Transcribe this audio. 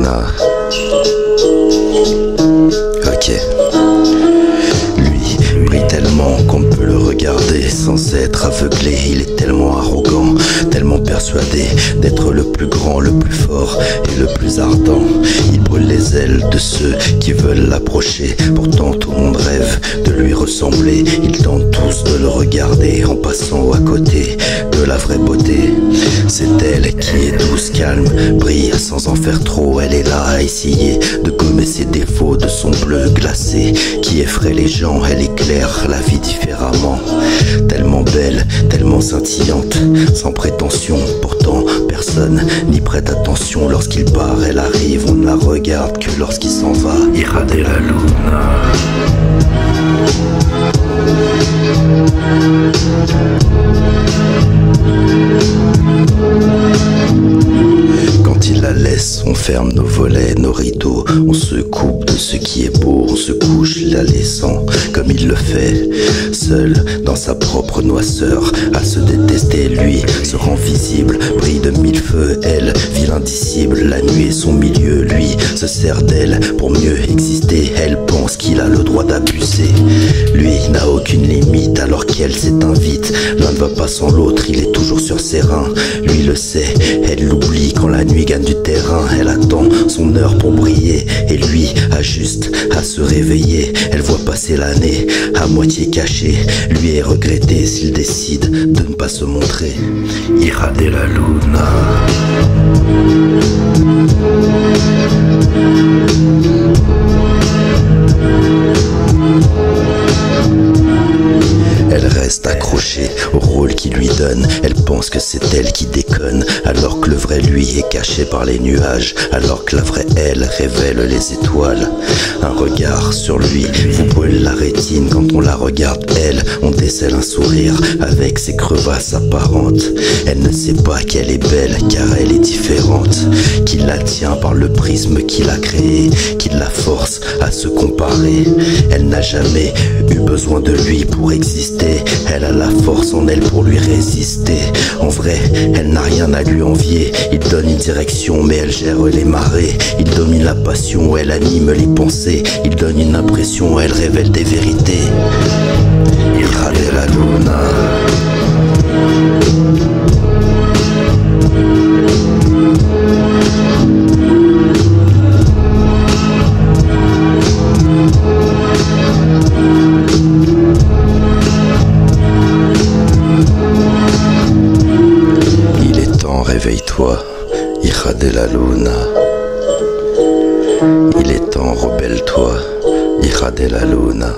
luna. Ok. Lui brille tellement qu'on ne peut le regarder sans être aveuglé. Il est tellement arrogant, tellement persuadé d'être le plus grand, le plus fort et le plus ardent. Il brûle les ailes de ceux qui veulent l'approcher. Pourtant tout le monde rêve de lui ressembler. Ils tentent tous de le regarder en passant à côté de la vraie beauté. C'est elle qui est douce, calme, brille sans en faire trop. Elle est là à essayer de gommer ses défauts de son bleu glacé qui effraie les gens. Elle éclaire la vie différemment. Tellement belle, tellement scintillante, sans prétention. Pourtant personne n'y prête attention. Lorsqu'il part, elle arrive, on ne la regarde que lorsqu'il s'en va. Hija de la luna. Quand il la laisse, on ferme nos volets, nos rideaux. On se coupe de ce qui est beau, on se couche la laissant comme il le fait, seul dans sa propre noisseur. À se détester, lui se rend visible, brille de mille feux. Elle vit l'indicible, la nuit est son milieu. Lui se sert d'elle pour mieux exister. Elle pense qu'il a le droit d'abuser. Lui n'a aucune limite alors qu'elle s'invite. L'un ne va pas sans l'autre, il est toujours sur ses reins. Lui le sait, elle l'oublie quand la nuit gagne du terrain. Elle attend son heure pour briller et lui a juste à se réveiller. Elle voit passer l'année à moitié cachée. Lui est regretté s'il décide de ne pas se montrer. Hija de la luna. Elle reste accrochée au rôle qu'il lui donne. Elle pense que c'est elle qui déconne, alors que le vrai lui est caché par les nuages, alors que la vraie elle révèle les étoiles. Un regard sur lui vous brûle la rétine. Quand on la regarde elle, on décèle un sourire avec ses crevasses apparentes. Elle ne sait pas qu'elle est belle car elle est différente, qu'il la tient par le prisme qu'il a créé, qu'il la force à se comparer. Elle n'a jamais eu besoin de lui pour exister. Elle a la force en elle pour lui résister. En vrai, elle n'a rien à lui envier. Il donne une direction mais elle gère les marées. Il domine la passion, elle anime les pensées. Il donne une impression, elle révèle des vérités. Hija de la luna. Réveille-toi, hija de la luna. Il est temps, rebelle-toi, hija de la luna.